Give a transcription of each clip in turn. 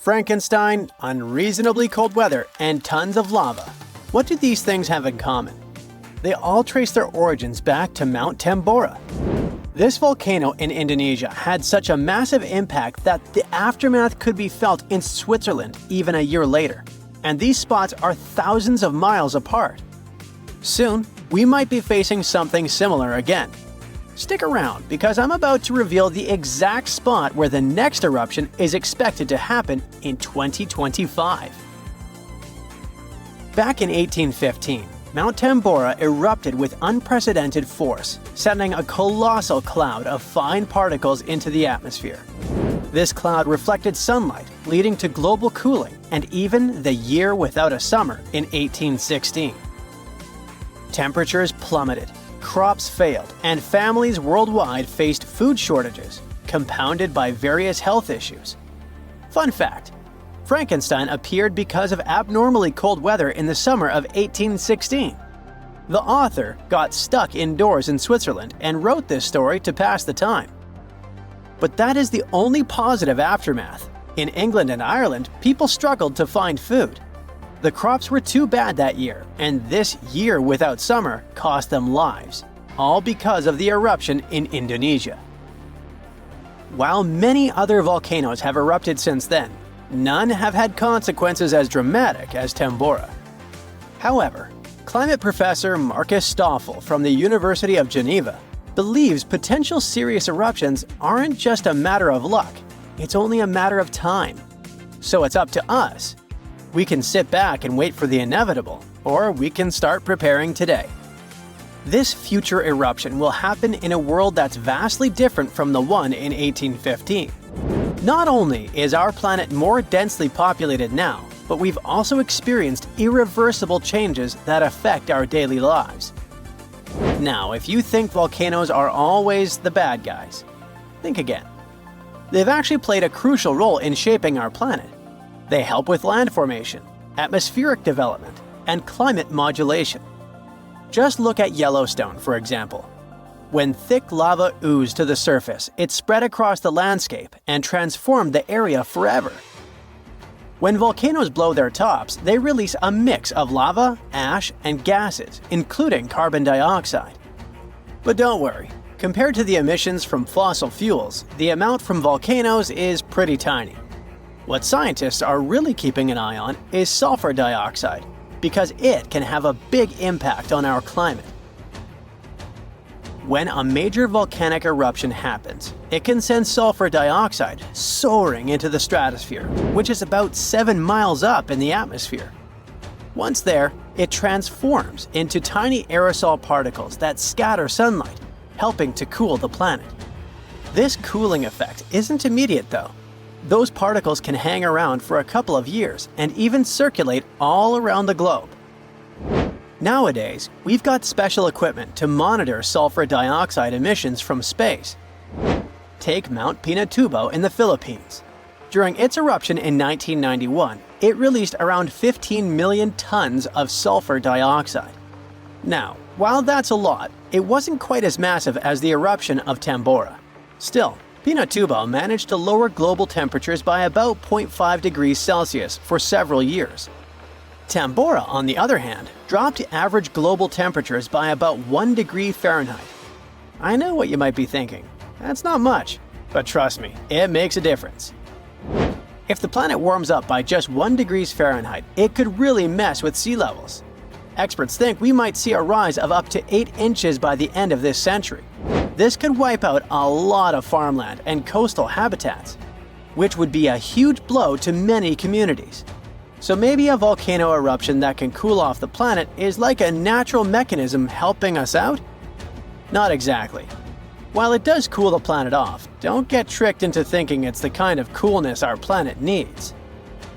Frankenstein, unreasonably cold weather, and tons of lava. What do these things have in common? They all trace their origins back to Mount Tambora. This volcano in Indonesia had such a massive impact that the aftermath could be felt in Switzerland even a year later. And these spots are thousands of miles apart. Soon, we might be facing something similar again. Stick around, because I'm about to reveal the exact spot where the next eruption is expected to happen in 2025. Back in 1815, Mount Tambora erupted with unprecedented force, sending a colossal cloud of fine particles into the atmosphere. This cloud reflected sunlight, leading to global cooling and even the year without a summer in 1816. Temperatures plummeted, crops failed, and families worldwide faced food shortages, compounded by various health issues. Fun fact: Frankenstein appeared because of abnormally cold weather in the summer of 1816. The author got stuck indoors in Switzerland and wrote this story to pass the time. But that is the only positive aftermath. In England and Ireland, people struggled to find food. The crops were too bad that year, and this year without summer cost them lives, all because of the eruption in Indonesia. While many other volcanoes have erupted since then, none have had consequences as dramatic as Tambora. However, climate professor Marcus Stoffel from the University of Geneva believes potential serious eruptions aren't just a matter of luck, it's only a matter of time. So it's up to us. We can sit back and wait for the inevitable, or we can start preparing today. This future eruption will happen in a world that's vastly different from the one in 1815. Not only is our planet more densely populated now, but we've also experienced irreversible changes that affect our daily lives. Now, if you think volcanoes are always the bad guys, think again. They've actually played a crucial role in shaping our planet. They help with land formation, atmospheric development, and climate modulation. Just look at Yellowstone, for example. When thick lava oozed to the surface, it spread across the landscape and transformed the area forever. When volcanoes blow their tops, they release a mix of lava, ash, and gases, including carbon dioxide. But don't worry, compared to the emissions from fossil fuels, the amount from volcanoes is pretty tiny. What scientists are really keeping an eye on is sulfur dioxide, because it can have a big impact on our climate. When a major volcanic eruption happens, it can send sulfur dioxide soaring into the stratosphere, which is about 7 miles up in the atmosphere. Once there, it transforms into tiny aerosol particles that scatter sunlight, helping to cool the planet. This cooling effect isn't immediate though. Those particles can hang around for a couple of years and even circulate all around the globe. Nowadays, we've got special equipment to monitor sulfur dioxide emissions from space. Take Mount Pinatubo in the Philippines. During its eruption in 1991, it released around 15 million tons of sulfur dioxide. Now, while that's a lot, it wasn't quite as massive as the eruption of Tambora. Still, Pinatubo managed to lower global temperatures by about 0.5 degrees Celsius for several years. Tambora, on the other hand, dropped average global temperatures by about 1 degree Fahrenheit. I know what you might be thinking. That's not much, but trust me, it makes a difference. If the planet warms up by just 1 degree Fahrenheit, it could really mess with sea levels. Experts think we might see a rise of up to 8 inches by the end of this century. This could wipe out a lot of farmland and coastal habitats, which would be a huge blow to many communities. So maybe a volcano eruption that can cool off the planet is like a natural mechanism helping us out? Not exactly. While it does cool the planet off, don't get tricked into thinking it's the kind of coolness our planet needs.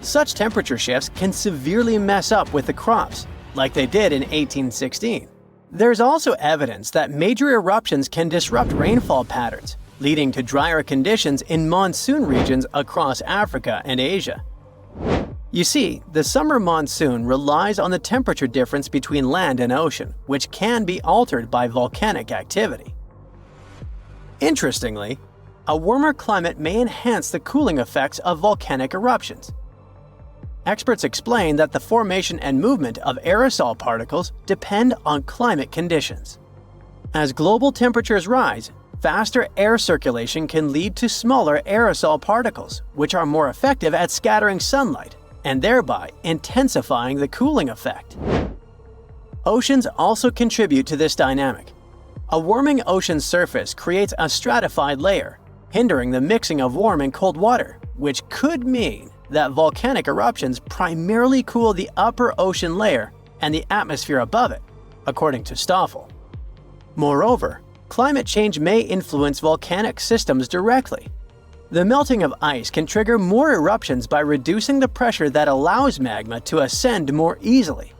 Such temperature shifts can severely mess up with the crops, like they did in 1816. There's also evidence that major eruptions can disrupt rainfall patterns, leading to drier conditions in monsoon regions across Africa and Asia. You see, the summer monsoon relies on the temperature difference between land and ocean, which can be altered by volcanic activity. Interestingly, a warmer climate may enhance the cooling effects of volcanic eruptions. Experts explain that the formation and movement of aerosol particles depend on climate conditions. As global temperatures rise, faster air circulation can lead to smaller aerosol particles, which are more effective at scattering sunlight and thereby intensifying the cooling effect. Oceans also contribute to this dynamic. A warming ocean surface creates a stratified layer, hindering the mixing of warm and cold water, which could mean that volcanic eruptions primarily cool the upper ocean layer and the atmosphere above it, according to Stoffel. Moreover, climate change may influence volcanic systems directly. The melting of ice can trigger more eruptions by reducing the pressure that allows magma to ascend more easily.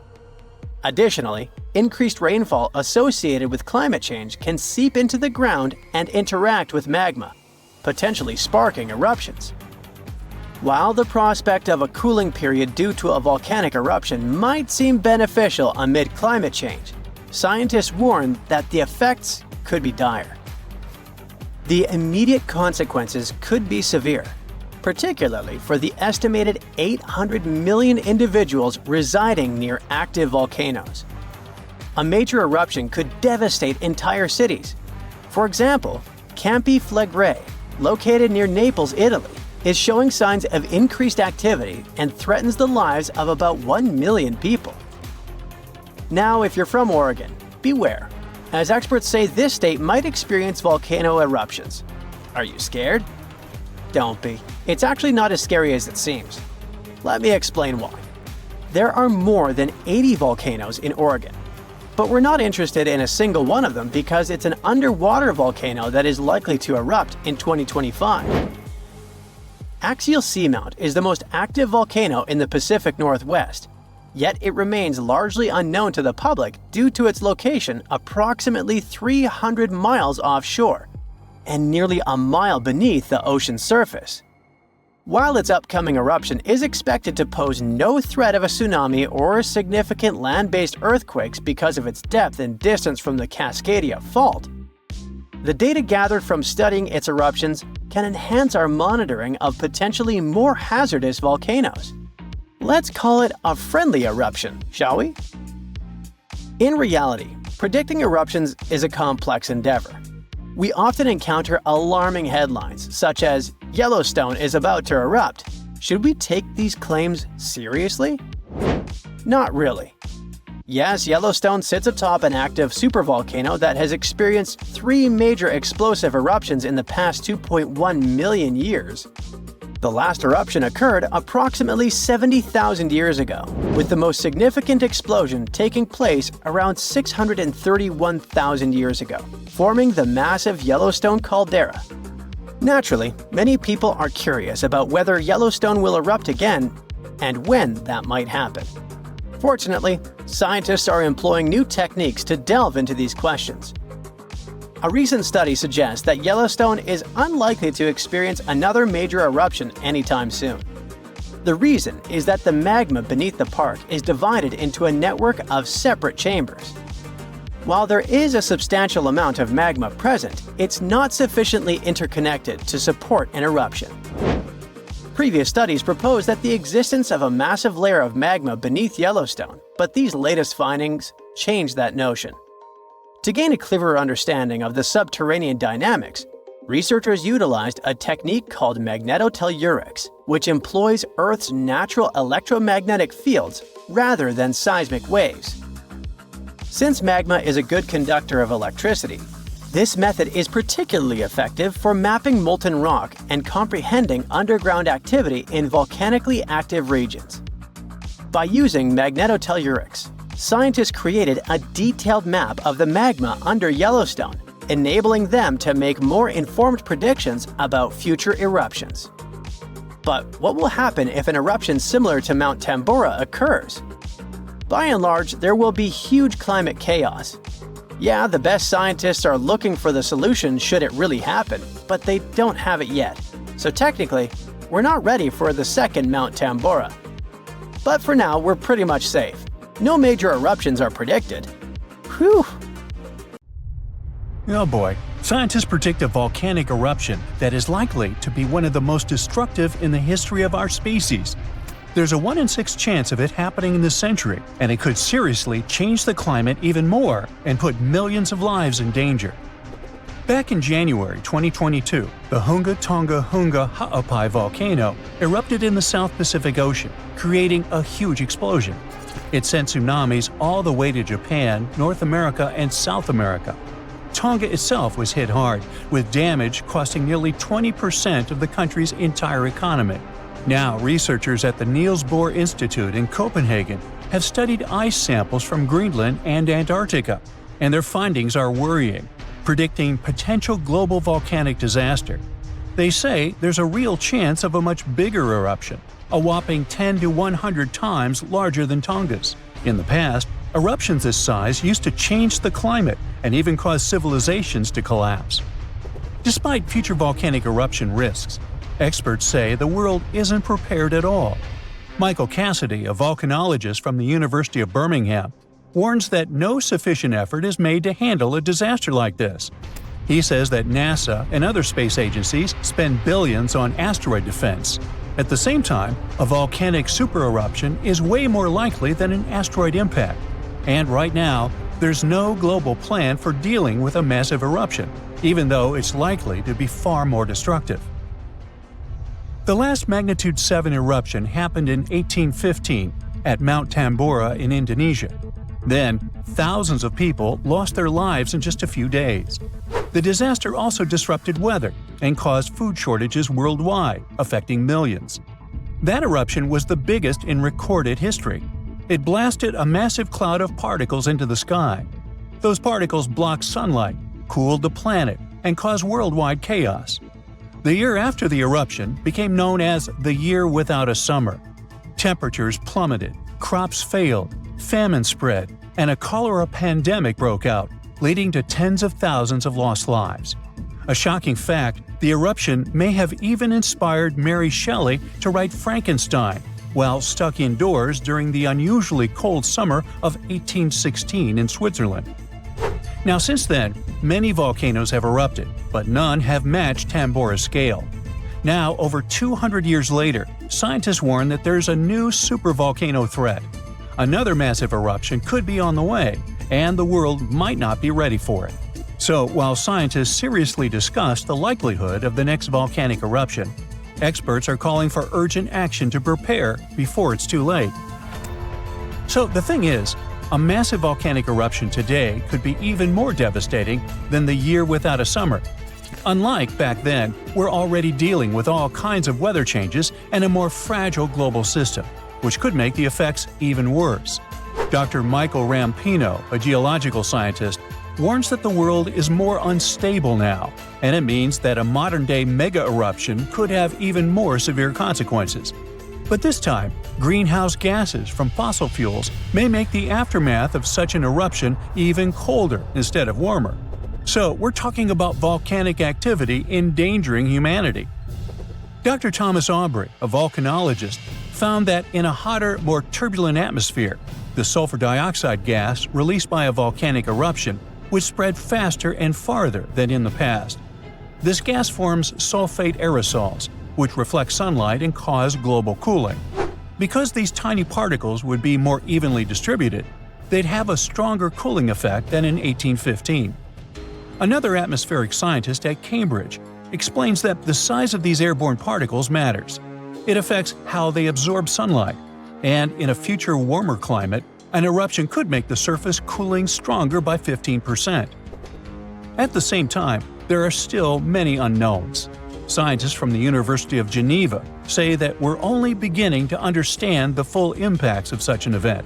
Additionally, increased rainfall associated with climate change can seep into the ground and interact with magma, potentially sparking eruptions. While the prospect of a cooling period due to a volcanic eruption might seem beneficial amid climate change, scientists warn that the effects could be dire. The immediate consequences could be severe, particularly for the estimated 800 million individuals residing near active volcanoes. A major eruption could devastate entire cities. For example, Campi Flegrei, located near Naples, Italy, is showing signs of increased activity and threatens the lives of about 1 million people. Now, if you're from Oregon, beware, as experts say this state might experience volcano eruptions. Are you scared? Don't be. It's actually not as scary as it seems. Let me explain why. There are more than 80 volcanoes in Oregon, but we're not interested in a single one of them because it's an underwater volcano that is likely to erupt in 2025. Axial Seamount is the most active volcano in the Pacific Northwest, yet it remains largely unknown to the public due to its location approximately 300 miles offshore and nearly a mile beneath the ocean surface. While its upcoming eruption is expected to pose no threat of a tsunami or significant land-based earthquakes because of its depth and distance from the Cascadia Fault, the data gathered from studying its eruptions can enhance our monitoring of potentially more hazardous volcanoes. Let's call it a friendly eruption, shall we? In reality, predicting eruptions is a complex endeavor. We often encounter alarming headlines, such as, "Yellowstone is about to erupt." Should we take these claims seriously? Not really. Yes, Yellowstone sits atop an active supervolcano that has experienced 3 major explosive eruptions in the past 2.1 million years. The last eruption occurred approximately 70,000 years ago, with the most significant explosion taking place around 631,000 years ago, forming the massive Yellowstone caldera. Naturally, many people are curious about whether Yellowstone will erupt again and when that might happen. Fortunately, scientists are employing new techniques to delve into these questions. A recent study suggests that Yellowstone is unlikely to experience another major eruption anytime soon. The reason is that the magma beneath the park is divided into a network of separate chambers. While there is a substantial amount of magma present, it's not sufficiently interconnected to support an eruption. Previous studies proposed that the existence of a massive layer of magma beneath Yellowstone, but these latest findings change that notion. To gain a clearer understanding of the subterranean dynamics, researchers utilized a technique called magnetotellurics, which employs Earth's natural electromagnetic fields rather than seismic waves. Since magma is a good conductor of electricity, this method is particularly effective for mapping molten rock and comprehending underground activity in volcanically active regions. By using magnetotellurics, scientists created a detailed map of the magma under Yellowstone, enabling them to make more informed predictions about future eruptions. But what will happen if an eruption similar to Mount Tambora occurs? By and large, there will be huge climate chaos. Yeah, the best scientists are looking for the solution should it really happen, but they don't have it yet. So technically, we're not ready for the second Mount Tambora. But for now, we're pretty much safe. No major eruptions are predicted. Whew! Oh boy, Scientists predict a volcanic eruption that is likely to be one of the most destructive in the history of our species. There's a 1 in 6 chance of it happening in this century, and it could seriously change the climate even more and put millions of lives in danger. Back in January 2022, the Hunga Tonga Hunga Ha'apai volcano erupted in the South Pacific Ocean, creating a huge explosion. It sent tsunamis all the way to Japan, North America, and South America. Tonga itself was hit hard, with damage costing nearly 20% of the country's entire economy. Now, researchers at the Niels Bohr Institute in Copenhagen have studied ice samples from Greenland and Antarctica, and their findings are worrying, predicting potential global volcanic disaster. They say there's a real chance of a much bigger eruption, a whopping 10 to 100 times larger than Tonga's. In the past, eruptions this size used to change the climate and even cause civilizations to collapse. Despite future volcanic eruption risks, experts say the world isn't prepared at all. Michael Cassidy, a volcanologist from the University of Birmingham, warns that no sufficient effort is made to handle a disaster like this. He says that NASA and other space agencies spend billions on asteroid defense. At the same time, a volcanic supereruption is way more likely than an asteroid impact. And right now, there's no global plan for dealing with a massive eruption, even though it's likely to be far more destructive. The last magnitude 7 eruption happened in 1815 at Mount Tambora in Indonesia. Then, thousands of people lost their lives in just a few days. The disaster also disrupted weather and caused food shortages worldwide, affecting millions. That eruption was the biggest in recorded history. It blasted a massive cloud of particles into the sky. Those particles blocked sunlight, cooled the planet, and caused worldwide chaos. The year after the eruption became known as the Year Without a Summer. Temperatures plummeted, crops failed, famine spread, and a cholera pandemic broke out, leading to tens of thousands of lost lives. A shocking fact, the eruption may have even inspired Mary Shelley to write Frankenstein while stuck indoors during the unusually cold summer of 1816 in Switzerland. Now, since then, many volcanoes have erupted, but none have matched Tambora's scale. Now, over 200 years later, scientists warn that there's a new supervolcano threat. Another massive eruption could be on the way, and the world might not be ready for it. So, while scientists seriously discuss the likelihood of the next volcanic eruption, experts are calling for urgent action to prepare before it's too late. So, the thing is, a massive volcanic eruption today could be even more devastating than the Year Without a Summer. Unlike back then, we're already dealing with all kinds of weather changes and a more fragile global system, which could make the effects even worse. Dr. Michael Rampino, a geological scientist, warns that the world is more unstable now, and it means that a modern-day mega-eruption could have even more severe consequences. But this time, greenhouse gases from fossil fuels may make the aftermath of such an eruption even colder instead of warmer. So we're talking about volcanic activity endangering humanity. Dr. Thomas Aubrey, a volcanologist, found that in a hotter, more turbulent atmosphere, the sulfur dioxide gas released by a volcanic eruption would spread faster and farther than in the past. This gas forms sulfate aerosols, which reflect sunlight and cause global cooling. Because these tiny particles would be more evenly distributed, they'd have a stronger cooling effect than in 1815. Another atmospheric scientist at Cambridge explains that the size of these airborne particles matters. It affects how they absorb sunlight, and in a future warmer climate, an eruption could make the surface cooling stronger by 15%. At the same time, there are still many unknowns. Scientists from the University of Geneva say that we're only beginning to understand the full impacts of such an event.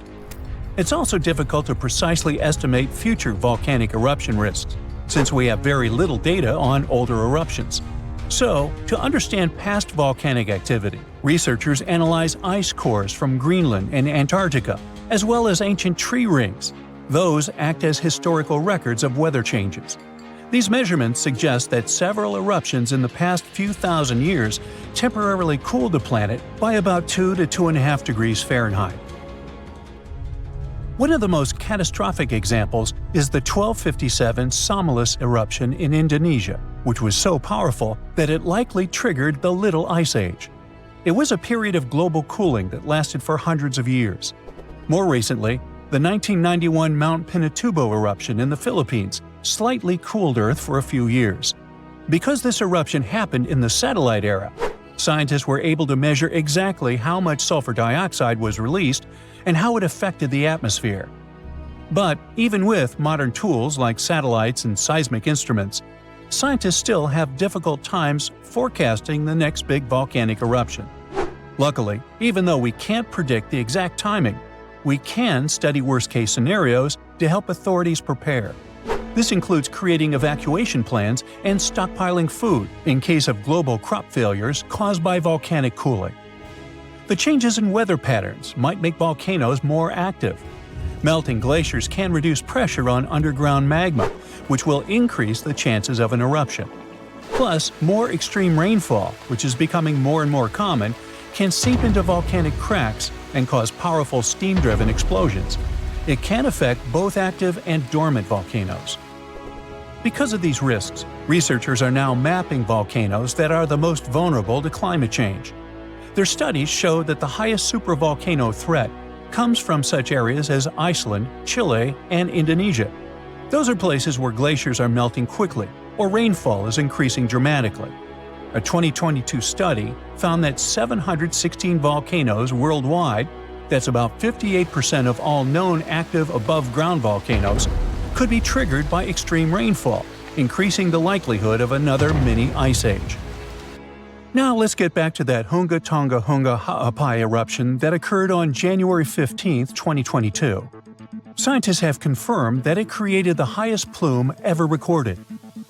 It's also difficult to precisely estimate future volcanic eruption risks, since we have very little data on older eruptions. So, to understand past volcanic activity, researchers analyze ice cores from Greenland and Antarctica, as well as ancient tree rings. Those act as historical records of weather changes. These measurements suggest that several eruptions in the past few thousand years temporarily cooled the planet by about 2 to 2.5 degrees Fahrenheit. One of the most catastrophic examples is the 1257 Somalis eruption in Indonesia, which was so powerful that it likely triggered the Little Ice Age. It was a period of global cooling that lasted for hundreds of years. More recently, the 1991 Mount Pinatubo eruption in the Philippines slightly cooled Earth for a few years. Because this eruption happened in the satellite era, scientists were able to measure exactly how much sulfur dioxide was released and how it affected the atmosphere. But even with modern tools like satellites and seismic instruments, scientists still have difficult times forecasting the next big volcanic eruption. Luckily, even though we can't predict the exact timing, we can study worst-case scenarios to help authorities prepare. This includes creating evacuation plans and stockpiling food in case of global crop failures caused by volcanic cooling. The changes in weather patterns might make volcanoes more active. Melting glaciers can reduce pressure on underground magma, which will increase the chances of an eruption. Plus, more extreme rainfall, which is becoming more and more common, can seep into volcanic cracks and cause powerful steam-driven explosions. It can affect both active and dormant volcanoes. Because of these risks, researchers are now mapping volcanoes that are the most vulnerable to climate change. Their studies show that the highest supervolcano threat comes from such areas as Iceland, Chile, and Indonesia. Those are places where glaciers are melting quickly or rainfall is increasing dramatically. A 2022 study found that 716 volcanoes worldwide, that's about 58% of all known active above-ground volcanoes, could be triggered by extreme rainfall, increasing the likelihood of another mini ice age. Now let's get back to that Hunga Tonga Hunga Ha'apai eruption that occurred on January 15, 2022. Scientists have confirmed that it created the highest plume ever recorded.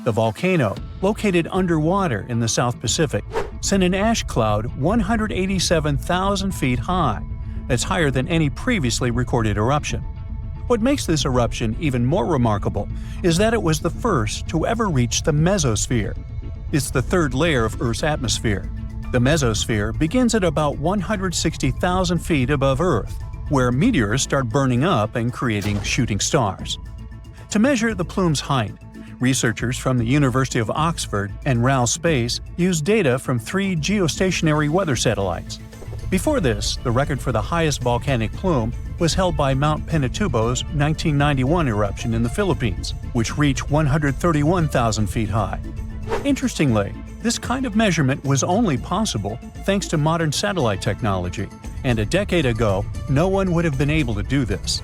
The volcano, located underwater in the South Pacific, sent an ash cloud 187,000 feet high. That's higher than any previously recorded eruption. What makes this eruption even more remarkable is that it was the first to ever reach the mesosphere. It's the third layer of Earth's atmosphere. The mesosphere begins at about 160,000 feet above Earth, where meteors start burning up and creating shooting stars. To measure the plume's height, researchers from the University of Oxford and RAL Space used data from 3 geostationary weather satellites. Before this, the record for the highest volcanic plume was held by Mount Pinatubo's 1991 eruption in the Philippines, which reached 131,000 feet high. Interestingly, this kind of measurement was only possible thanks to modern satellite technology, and a decade ago, no one would have been able to do this.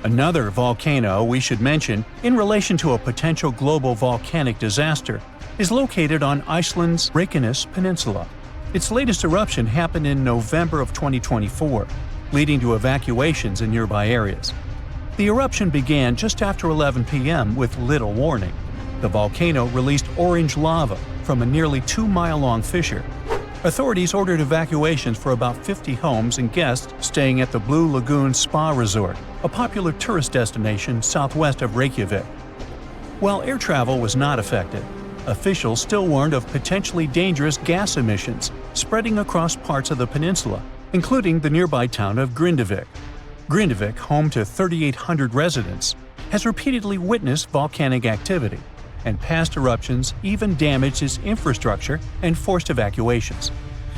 Another volcano we should mention in relation to a potential global volcanic disaster is located on Iceland's Reykjanes Peninsula. Its latest eruption happened in November of 2024, leading to evacuations in nearby areas. The eruption began just after 11 p.m. with little warning. The volcano released orange lava from a nearly 2-mile-long fissure. Authorities ordered evacuations for about 50 homes and guests staying at the Blue Lagoon Spa Resort, a popular tourist destination southwest of Reykjavik. While air travel was not affected, officials still warned of potentially dangerous gas emissions spreading across parts of the peninsula, including the nearby town of Grindavik. Grindavik, home to 3,800 residents, has repeatedly witnessed volcanic activity, and past eruptions even damaged its infrastructure and forced evacuations.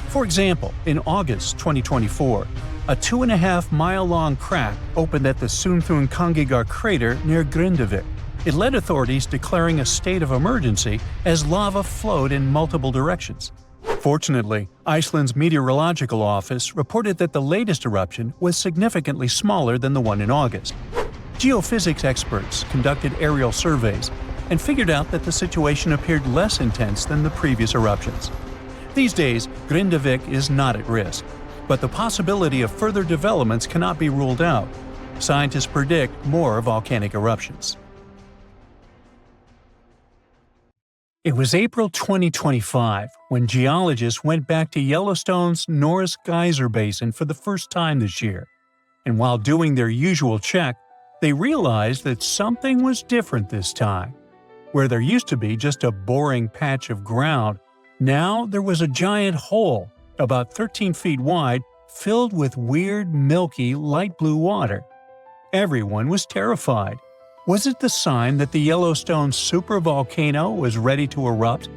For example, in August 2024, a 2.5-mile-long crack opened at the Sunthunkangigar crater near Grindavik. It led authorities declaring a state of emergency as lava flowed in multiple directions. Fortunately, Iceland's meteorological office reported that the latest eruption was significantly smaller than the one in August. Geophysics experts conducted aerial surveys and figured out that the situation appeared less intense than the previous eruptions. These days, Grindavik is not at risk, but the possibility of further developments cannot be ruled out. Scientists predict more volcanic eruptions. It was April 2025 when geologists went back to Yellowstone's Norris Geyser Basin for the first time this year. And while doing their usual check, they realized that something was different this time. Where there used to be just a boring patch of ground, now there was a giant hole, about 13 feet wide, filled with weird, milky, light blue water. Everyone was terrified. Was it the sign that the Yellowstone supervolcano was ready to erupt?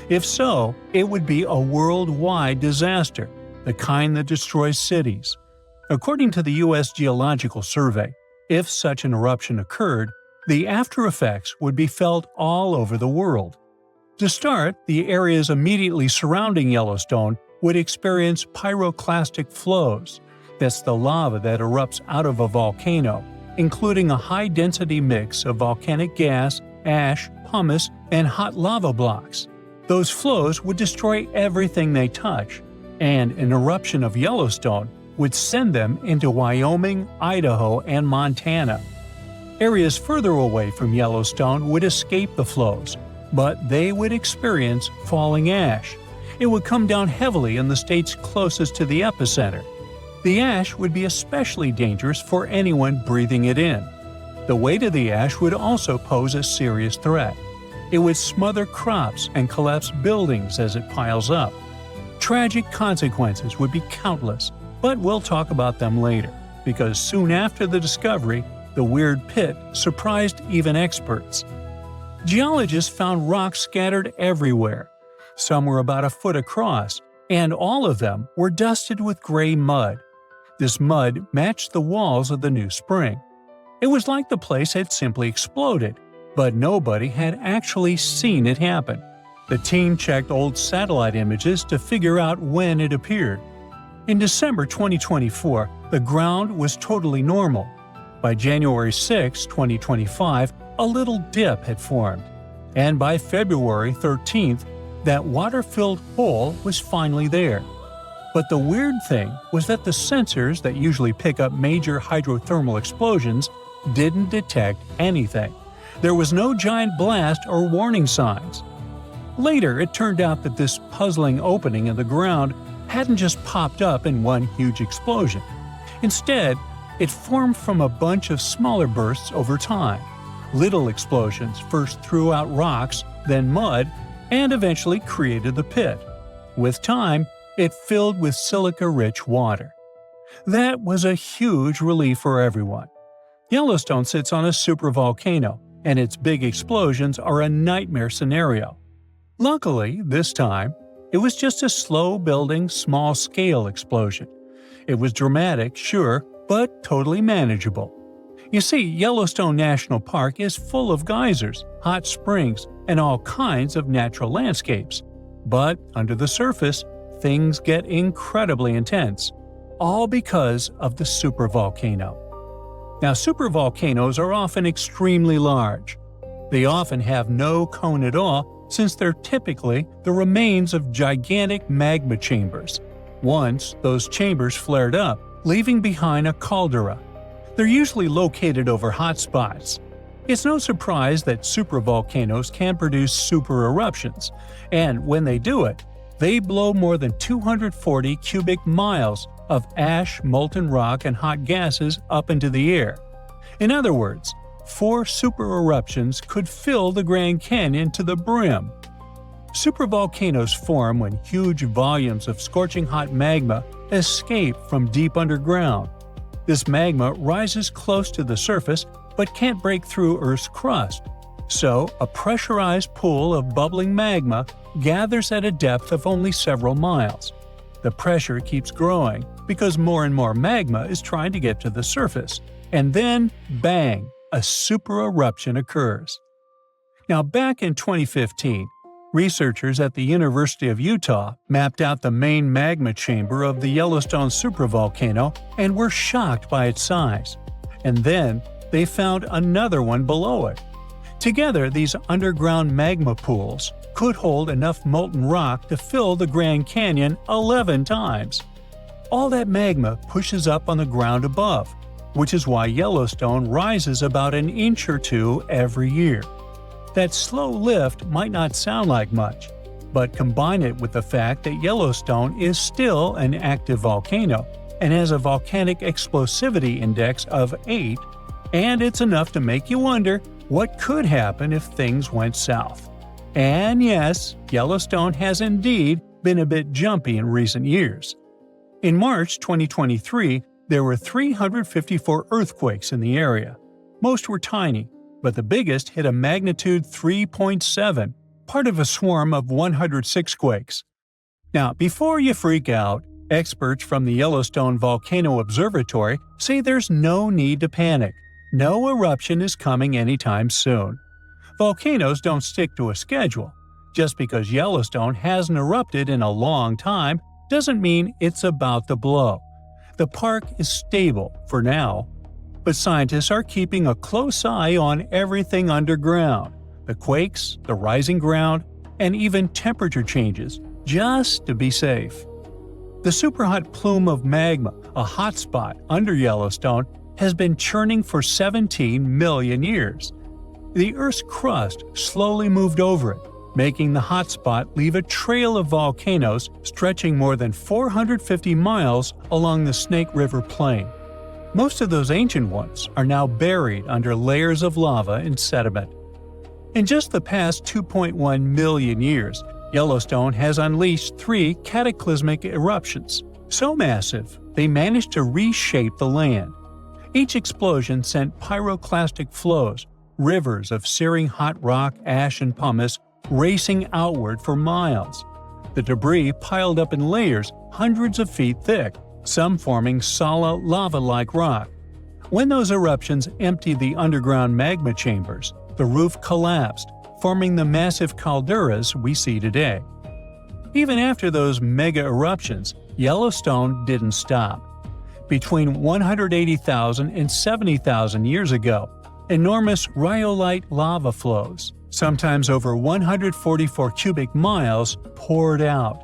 If so, it would be a worldwide disaster, the kind that destroys cities. According to the U.S. Geological Survey, if such an eruption occurred, the after effects would be felt all over the world. To start, the areas immediately surrounding Yellowstone would experience pyroclastic flows. That's the lava that erupts out of a volcano, including a high-density mix of volcanic gas, ash, pumice, and hot lava blocks. Those flows would destroy everything they touch, and an eruption of Yellowstone would send them into Wyoming, Idaho, and Montana. Areas further away from Yellowstone would escape the flows, but they would experience falling ash. It would come down heavily in the states closest to the epicenter. The ash would be especially dangerous for anyone breathing it in. The weight of the ash would also pose a serious threat. It would smother crops and collapse buildings as it piles up. Tragic consequences would be countless, but we'll talk about them later, because soon after the discovery, the weird pit surprised even experts. Geologists found rocks scattered everywhere. Some were about a foot across, and all of them were dusted with gray mud. This mud matched the walls of the new spring. It was like the place had simply exploded, but nobody had actually seen it happen. The team checked old satellite images to figure out when it appeared. In December 2024, the ground was totally normal. By January 6, 2025, a little dip had formed. And by February 13th, that water-filled hole was finally there. But the weird thing was that the sensors that usually pick up major hydrothermal explosions didn't detect anything. There was no giant blast or warning signs. Later, it turned out that this puzzling opening in the ground hadn't just popped up in one huge explosion. Instead, it formed from a bunch of smaller bursts over time. Little explosions first threw out rocks, then mud, and eventually created the pit. With time, it filled with silica-rich water. That was a huge relief for everyone. Yellowstone sits on a supervolcano, and its big explosions are a nightmare scenario. Luckily, this time, it was just a slow-building, small-scale explosion. It was dramatic, sure, but totally manageable. You see, Yellowstone National Park is full of geysers, hot springs, and all kinds of natural landscapes. But under the surface, things get incredibly intense, all because of the supervolcano. Now, supervolcanoes are often extremely large. They often have no cone at all, since they're typically the remains of gigantic magma chambers. Once, those chambers flared up, leaving behind a caldera. They're usually located over hotspots. It's no surprise that supervolcanoes can produce super eruptions, and when they do it, they blow more than 240 cubic miles of ash, molten rock, and hot gases up into the air. In other words, 4 super eruptions could fill the Grand Canyon to the brim. Supervolcanoes form when huge volumes of scorching hot magma escape from deep underground. This magma rises close to the surface but can't break through Earth's crust. So, a pressurized pool of bubbling magma gathers at a depth of only several miles. The pressure keeps growing because more and more magma is trying to get to the surface. And then, bang, a super eruption occurs. Now, back in 2015, researchers at the University of Utah mapped out the main magma chamber of the Yellowstone supervolcano and were shocked by its size. And then, they found another one below it. Together, these underground magma pools could hold enough molten rock to fill the Grand Canyon 11 times. All that magma pushes up on the ground above, which is why Yellowstone rises about an inch or two every year. That slow lift might not sound like much, but combine it with the fact that Yellowstone is still an active volcano and has a volcanic explosivity index of 8, and it's enough to make you wonder what could happen if things went south. And yes, Yellowstone has indeed been a bit jumpy in recent years. In March 2023, There were 354 earthquakes in the area. Most were tiny, but the biggest hit a magnitude 3.7, part of a swarm of 106 quakes. Now, before you freak out, experts from the Yellowstone Volcano Observatory say there's no need to panic. No eruption is coming anytime soon. Volcanoes don't stick to a schedule. Just because Yellowstone hasn't erupted in a long time doesn't mean it's about to blow. The park is stable for now, but scientists are keeping a close eye on everything underground, the quakes, the rising ground, and even temperature changes, just to be safe. The superhot plume of magma, a hotspot under Yellowstone, has been churning for 17 million years. The Earth's crust slowly moved over it, making the hotspot leave a trail of volcanoes stretching more than 450 miles along the Snake River Plain. Most of those ancient ones are now buried under layers of lava and sediment. In just the past 2.1 million years, Yellowstone has unleashed 3 cataclysmic eruptions, so massive they managed to reshape the land. Each explosion sent pyroclastic flows, rivers of searing hot rock, ash, and pumice racing outward for miles. The debris piled up in layers hundreds of feet thick, some forming solid lava-like rock. When those eruptions emptied the underground magma chambers, the roof collapsed, forming the massive calderas we see today. Even after those mega eruptions, Yellowstone didn't stop. Between 180,000 and 70,000 years ago, enormous rhyolite lava flows, sometimes over 144 cubic miles, poured out.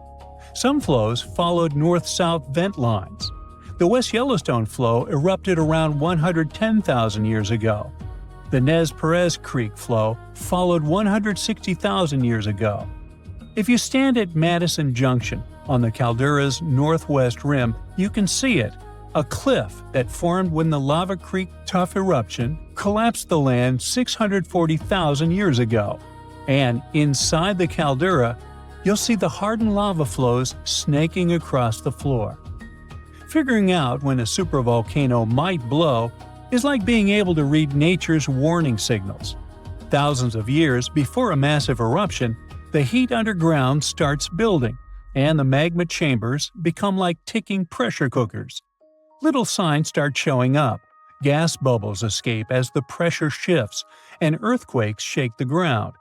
Some flows followed north-south vent lines. The West Yellowstone flow erupted around 110,000 years ago. The Nez Perez Creek flow followed 160,000 years ago. If you stand at Madison Junction on the caldera's northwest rim, you can see it, a cliff that formed when the Lava Creek Tuff eruption collapsed the land 640,000 years ago. And inside the caldera, you'll see the hardened lava flows snaking across the floor. Figuring out when a supervolcano might blow is like being able to read nature's warning signals. Thousands of years before a massive eruption, the heat underground starts building, and the magma chambers become like ticking pressure cookers. Little signs start showing up. Gas bubbles escape as the pressure shifts, and earthquakes shake the ground.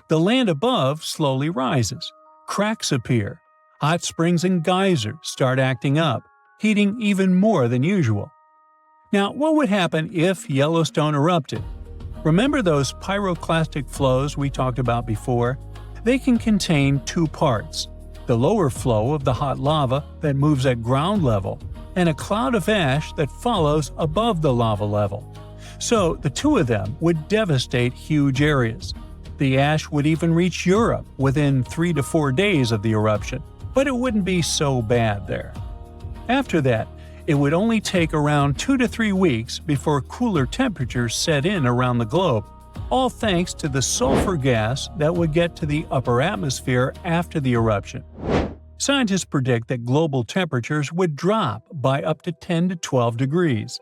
The land above slowly rises. Cracks appear. Hot springs and geysers start acting up, heating even more than usual. Now, what would happen if Yellowstone erupted? Remember those pyroclastic flows we talked about before? They can contain 2 parts: the lower flow of the hot lava that moves at ground level, and a cloud of ash that follows above the lava level. So the 2 of them would devastate huge areas. The ash would even reach Europe within 3 to 4 days of the eruption, but it wouldn't be so bad there. After that, it would only take around 2 to 3 weeks before cooler temperatures set in around the globe, all thanks to the sulfur gas that would get to the upper atmosphere after the eruption. Scientists predict that global temperatures would drop by up to 10 to 12 degrees.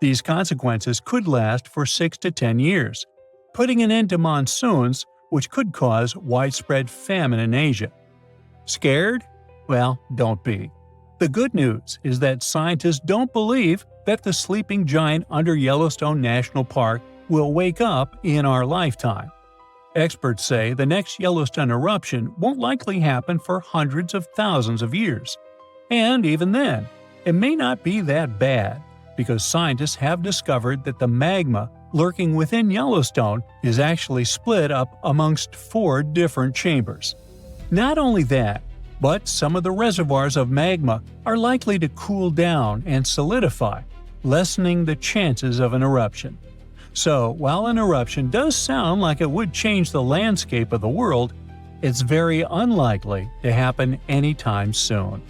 These consequences could last for 6 to 10 years, putting an end to monsoons, which could cause widespread famine in Asia. Scared? Well, don't be. The good news is that scientists don't believe that the sleeping giant under Yellowstone National Park will wake up in our lifetime. Experts say the next Yellowstone eruption won't likely happen for hundreds of thousands of years. And even then, it may not be that bad, because scientists have discovered that the magma lurking within Yellowstone is actually split up amongst 4 different chambers. Not only that, but some of the reservoirs of magma are likely to cool down and solidify, lessening the chances of an eruption. So, while an eruption does sound like it would change the landscape of the world, it's very unlikely to happen anytime soon.